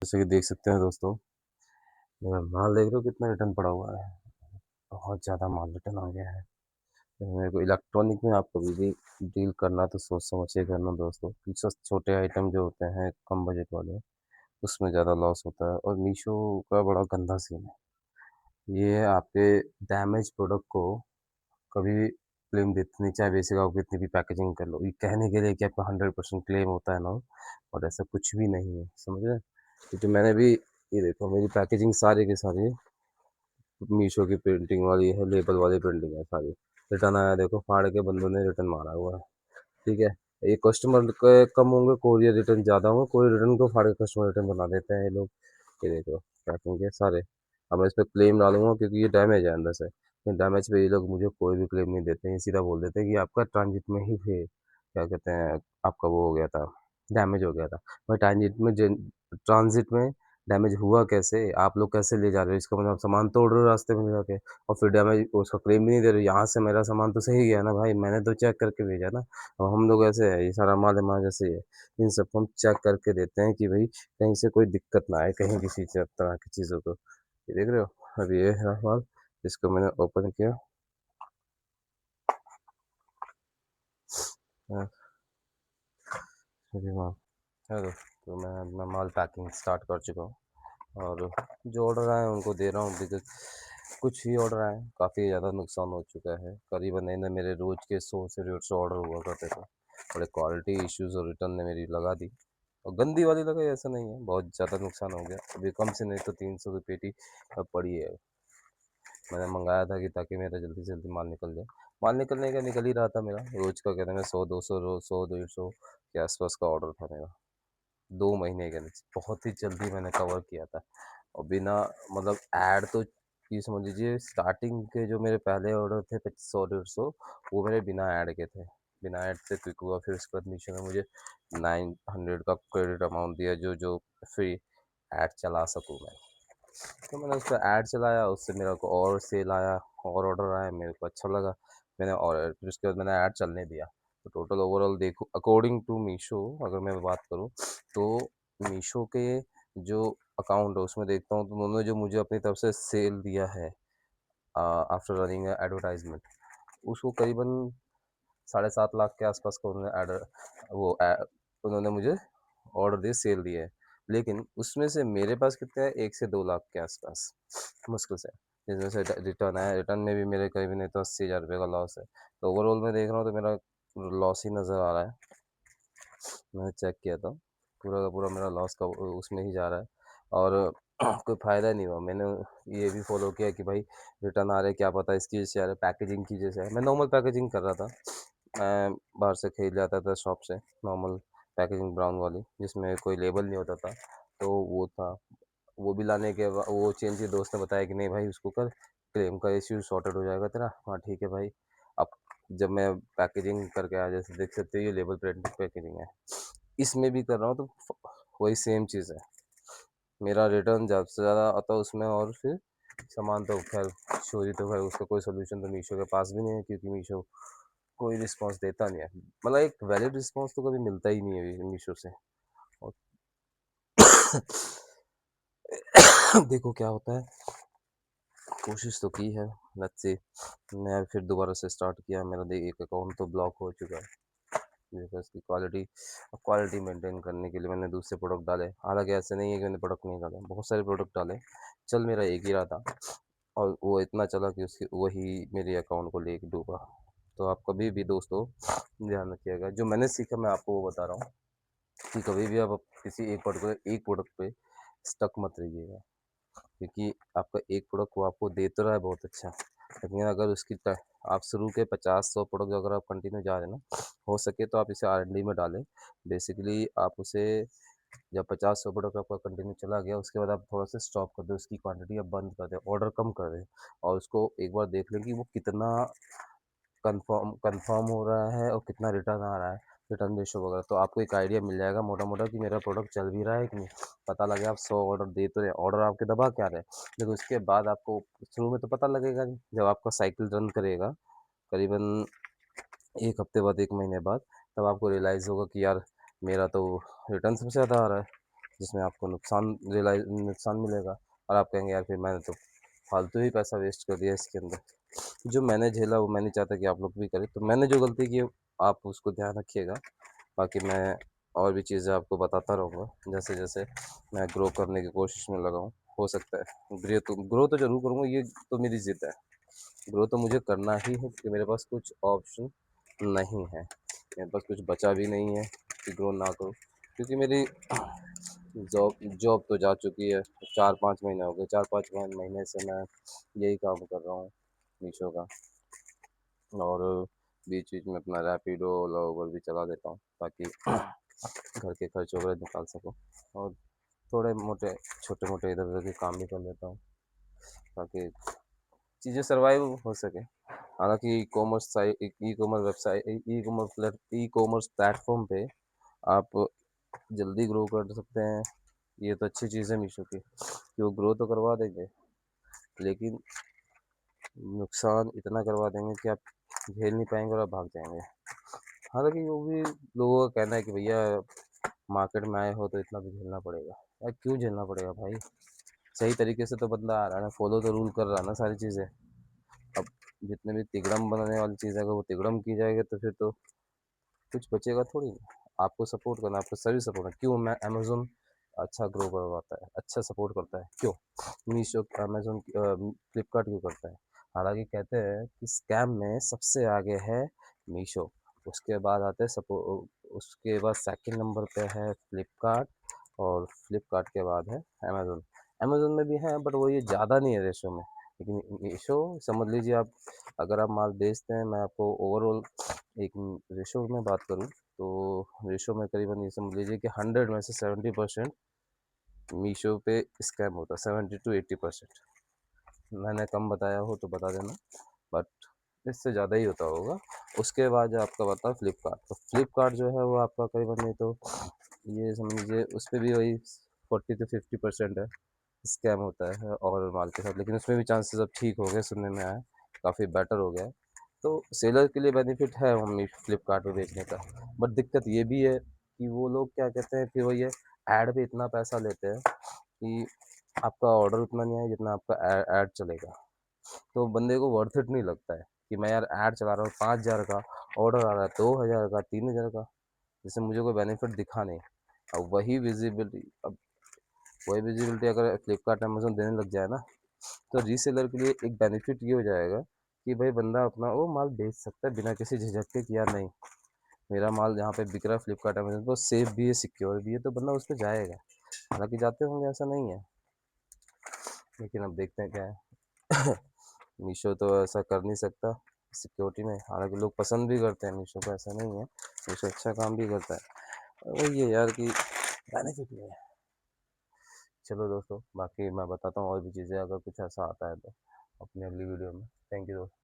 जैसे कि देख सकते हैं दोस्तों, मेरा माल देख रहे हो कितना रिटर्न पड़ा हुआ है। बहुत ज़्यादा माल रिटर्न आ गया है। तो मेरे को इलेक्ट्रॉनिक में आप कभी भी डील करना तो सोच समझ के करना दोस्तों, क्योंकि छोटे आइटम जो होते हैं कम बजट वाले, उसमें ज़्यादा लॉस होता है। और मीशो का बड़ा गंदा सीन है, ये आपके डैमेज प्रोडक्ट को कभी भी क्लेम देते नहीं, चाहे बेसिक आप कितनी भी पैकेजिंग कर लो। ये कहने के लिए कि आपका 100% क्लेम होता है ना, और ऐसा कुछ भी नहीं है, समझ रहे हैं। क्योंकि मैंने भी, ये देखो मेरी पैकेजिंग सारी की सारी मीशो की प्रिंटिंग वाली है, लेबल वाली प्रिंटिंग है सारी। रिटर्न आया देखो, फाड़ के बंदों ने रिटर्न मारा हुआ है। ठीक है, ये कस्टमर के कम होंगे, कोरियर रिटर्न ज़्यादा होंगे, कोई रिटर्न को फाड़ के कस्टमर रिटर्न बना देते हैं ये लोग। ये देखो पैकिंग के सारे। अब मैं इस पर क्लेम डालूंगा क्योंकि ये डैमेज है अंदर से, लेकिन डैमेज पे ये लोग मुझे कोई भी क्लेम नहीं देते हैं। ये सीधा बोल देते हैं कि आपका ट्रांजिट में ही फिर क्या कहते हैं, आपका वो हो गया था, डैमेज हो गया था। भाई ट्रांजिट में डैमेज हुआ कैसे? आप लोग कैसे ले जा रहे हो? इसका मतलब आप सामान तोड़ रहे हो रास्ते में जाके, और फिर डैमेज उसका क्लेम भी नहीं दे रहे हो। यहाँ से मेरा सामान तो सही गया ना भाई, मैंने तो चेक करके भेजा ना। और हम लोग ऐसे है, ये सारा माल हमारे जैसे ही है, इन सबको हम चेक करके देते हैं कि भाई कहीं से कोई दिक्कत ना आए, कहीं किसी तरह की चीज़ों को। ये देख रहे हो, अब ये है माल, इसको मैंने ओपन किया। हाँ, अरे वाह। चलो, तो मैं अपना माल पैकिंग स्टार्ट कर चुका हूँ, और जो ऑर्डर आए हैं उनको दे रहा हूँ। बिकॉज कुछ ही ऑर्डर आए, काफ़ी ज़्यादा नुकसान हो चुका है। करीबन इन्हें मेरे रोज़ के 100 से 150 ऑर्डर हुआ करते थे। बड़े क्वालिटी इश्यूज और रिटर्न ने मेरी लगा दी, और गंदी वाली लगाई ऐसा नहीं है, बहुत ज़्यादा नुकसान हो गया। अभी कम से नहीं तो 300 की पेटी अब पड़ी है। मैंने मंगाया था कि ताकि मेरा जल्दी से जल्दी माल निकल जाए। माल निकलने का निकल ही रहा था मेरा, रोज़ का कहते हैं 100 200 रोज 100 150 के आसपास का ऑर्डर था मेरा। 2 महीने के लिए बहुत ही जल्दी मैंने कवर किया था, और बिना मतलब ऐड तो, ये समझ लीजिए स्टार्टिंग के जो मेरे पहले ऑर्डर थे 100 150 वो मेरे बिना ऐड के थे। बिना ऐड से क्लिक हुआ, फिर उसके बाद मीशो ने मुझे 900 का क्रेडिट अमाउंट दिया, जो जो फ्री ऐड चला सकूँ मैं। तो मैंने उस पर ऐड चलाया, उससे मेरा को और सेल आया, और ऑर्डर आया, मेरे को अच्छा लगा। मैंने और फिर उसके बाद मैंने ऐड चलने दिया। तो टोटल ओवरऑल देखो, अकॉर्डिंग टू मीशो अगर मैं बात करूँ, तो मीशो के जो अकाउंट है उसमें देखता हूँ तो उन्होंने जो मुझे अपनी तरफ से सेल दिया है आफ्टर रनिंग एडवर्टाइजमेंट, उसको करीबन 7.5 लाख के आसपास का उन्होंने उन्होंने मुझे ऑर्डर दिए, सेल दिए है। लेकिन उसमें से मेरे पास कितने हैं, 1 से 2 लाख के आसपास मुश्किल से, जिसमें से रिटर्न आया। रिटर्न में भी मेरे करीब नहीं तो 80,000 रुपये का लॉस है। तो ओवरऑल मैं देख रहा हूँ तो मेरा लॉस ही नज़र आ रहा है। मैंने चेक किया था, पूरा का पूरा मेरा लॉस का उसमें ही जा रहा है, और कोई फ़ायदा नहीं हुआ। मैंने ये भी फॉलो किया कि भाई रिटर्न आ रहे, क्या पता इसकी वजह से आ रहे, पैकेजिंग की वजह से है। मैं नॉर्मल पैकेजिंग कर रहा था, मैं बाहर से खरीद लाता था शॉप से, नॉर्मल पैकेजिंग ब्राउन वाली जिसमें कोई लेबल नहीं होता था, तो वो था। वो भी लाने के बाद वो चेंज के दोस्त ने बताया कि नहीं भाई उसको कर, क्लेम का इश्यू सॉर्टेड हो जाएगा तेरा। हाँ ठीक है भाई। अब जब मैं पैकेजिंग करके आया, जैसे देख सकते हो ये लेबल प्रिंट पैकेजिंग है, इसमें भी कर रहा हूँ तो वही सेम चीज़ है। मेरा रिटर्न ज़्यादा से ज़्यादा आता है उसमें, और फिर सामान तो खैर चोरी तो खैर उसका कोई सोल्यूशन तो मीशो के पास भी नहीं है, क्योंकि मीशो कोई रिस्पांस देता नहीं है। मतलब एक वैलिड रिस्पांस तो कभी मिलता ही नहीं है मीशो से। और देखो क्या होता है, कोशिश तो की है, लेट्स सी। मैं फिर दोबारा से स्टार्ट किया, मेरा एक अकाउंट तो ब्लॉक हो चुका है, बिकॉज की क्वालिटी मेंटेन करने के लिए मैंने दूसरे प्रोडक्ट डाले। हालांकि ऐसे नहीं है कि मैंने प्रोडक्ट नहीं डाले, बहुत सारे प्रोडक्ट डाले, चल मेरा एक ही रहा था, और वो इतना चला कि उसकी वही मेरे अकाउंट को लेके डूबा। तो आप कभी भी दोस्तों ध्यान रखिएगा, जो मैंने सीखा मैं आपको वो बता रहा हूँ, कि कभी भी आप किसी एक प्रोडक्ट पे स्टक मत रहिएगा, क्योंकि आपका एक प्रोडक्ट वो आपको दे तो रहा है बहुत अच्छा, लेकिन अगर आप शुरू के 50 100 प्रोडक्ट अगर आप कंटिन्यू जा रहे हैं ना, हो सके तो आप इसे R&D में डालें। बेसिकली आप उसे, जब 50 100 प्रोडक्ट आपका कंटिन्यू चला गया, उसके बाद आप थोड़ा सा स्टॉप कर दें, उसकी क्वांटिटी आप बंद कर दें, ऑर्डर कम कर दें, और उसको एक बार देख लें कि वो कितना कंफर्म हो रहा है और कितना रिटर्न आ रहा है, रिटर्न रेशो वगैरह। तो आपको एक आइडिया मिल जाएगा मोटा मोटा कि मेरा प्रोडक्ट चल भी रहा है कि नहीं। पता लगे आप 100 ऑर्डर दे तो रहे, ऑर्डर आपके दबा क्या रहे, लेकिन उसके बाद आपको शुरू में तो पता लगेगा नहीं, जब आपका साइकिल रन करेगा करीबन 1 हफ्ते बाद 1 महीने बाद, तब आपको रियलाइज़ होगा कि यार मेरा तो रिटर्न सबसे ज़्यादा आ रहा है, जिसमें आपको नुकसान मिलेगा और आप कहेंगे यार फिर मैंने तो फालतू ही पैसा वेस्ट कर दिया इसके अंदर। जो मैंने झेला वो मैं नहीं चाहता कि आप लोग भी करें, तो मैंने जो गलती की आप उसको ध्यान रखिएगा। बाकी मैं और भी चीज़ें आपको बताता रहूँगा जैसे जैसे मैं ग्रो करने की कोशिश में लगा हूँ। हो सकता है ग्रो तो ज़रूर करूँगा, ये तो मेरी ज़िद है। ग्रो तो मुझे करना ही है क्योंकि मेरे पास कुछ ऑप्शन नहीं है। मेरे पास कुछ बचा भी नहीं है कि ग्रो ना करूँ, क्योंकि मेरी जॉब जॉब तो जा चुकी है। 4-5 महीने हो गए, 4-5 महीने से मैं यही काम कर रहा हूँ मीशो का। और बीच-बीच में अपना रैपिडो, ओला, उबर भी चला लेता हूँ ताकि घर के खर्च वगैरह निकाल सकूँ। और थोड़े-मोटे छोटे-मोटे इधर-उधर के काम भी कर लेता हूँ ताकि चीज़ें सर्वाइव हो सके। हालाँकि ई-कॉमर्स प्लेटफ़ॉर्म पे आप जल्दी ग्रो कर सकते हैं। ये तो अच्छी चीज़ है मीशो की कि वो ग्रो तो करवा देंगे, लेकिन नुकसान इतना करवा देंगे कि आप झेल नहीं पाएँगे और आप भाग जाएँगे। हालाँकि वो भी लोगों का कहना है कि भैया मार्केट में आए हो तो इतना तो झेलना पड़ेगा। यार क्यों झेलना पड़ेगा भाई? सही तरीके से तो बंदा आ रहा है ना, फ़ॉलो तो रूल कर रहा है ना सारी चीज़ें। अब जितने भी तिकड़म बनाने वाली चीज़ है अगर वो तिकड़म की जाएगी तो फिर तो कुछ बचेगा थोड़ी ना। आपको सपोर्ट करना है, आपको सभी सपोर्ट है। क्यों मैं अमेज़न अच्छा ग्रो करवाता है, अच्छा सपोर्ट करता है, क्यों? मीशो, फ्लिपकार्ट क्यों करता है? हालाँकि कहते हैं कि स्कैम में सबसे आगे है मीशो, उसके बाद आते हैं उसके बाद सेकंड नंबर पे है फ्लिपकार्ट और फ्लिपकार्ट के बाद है अमेज़न। अमेज़न में भी है बट वो ये ज़्यादा नहीं है रेशो में, लेकिन मीशो समझ लीजिए आप, अगर आप माल बेचते हैं, मैं आपको ओवरऑल एक रेशो में बात करूँ तो रेशो में करीबन ये समझ लीजिए कि 100 में से 70% मीशो पे स्कैम होता है, 70 to 80%। मैंने कम बताया हो तो बता देना, बट इससे ज़्यादा ही होता होगा। उसके बाद जो आपका आता है फ्लिपकार्ट, तो फ्लिपकार्ट जो है वो आपका करीबन नहीं तो ये समझ लीजिए उस पे भी वही 40 to 50% है, स्कैम होता है और माल के साथ, लेकिन उसमें भी चांसेस अब ठीक हो गए, सुनने में आया, काफ़ी बेटर हो गया है। तो सेलर के लिए बेनिफिट है मम्मी फ्लिपकार्ट पे बेचने का, बट दिक्कत ये भी है कि वो लोग क्या कहते हैं कि वो ये ऐड पे इतना पैसा लेते हैं कि आपका ऑर्डर उतना नहीं आए जितना आपका ऐड चलेगा। तो बंदे को वर्थ इट नहीं लगता है कि मैं यार ऐड चला रहा हूँ 5,000 का, ऑर्डर आ रहा है 2,000 का, 3,000 का, जिससे मुझे कोई बेनिफिट दिखा नहीं। अब वही विजिबिलिटी अगर फ्लिपकार्ट अमेज़न देने लग जाए ना, तो रीसेलर के लिए एक बेनिफिट ये हो जाएगा कि भाई बंदा अपना वो माल बेच सकता है बिना किसी झिझक के कि यार नहीं, मेरा माल जहाँ पे बिक रहा है फ्लिपकार्ट अमेज़न पे, वो सेफ भी है, सिक्योर भी है, तो बंदा उस पे जाएगा। हालाँकि जाते होंगे ऐसा नहीं है, लेकिन अब देखते हैं क्या है। मीशो तो ऐसा कर नहीं सकता सिक्योरिटी में, हालाँकि लोग पसंद भी करते हैं मीशो को, ऐसा नहीं है। मीशो अच्छा काम भी करता है। वही है यार कि बेनिफिट नहीं है। चलो दोस्तों, बाकी मैं बताता हूँ और भी चीज़ें अगर कुछ ऐसा आता है तो अपनी अगली वीडियो में। थैंक यू दोस्तों।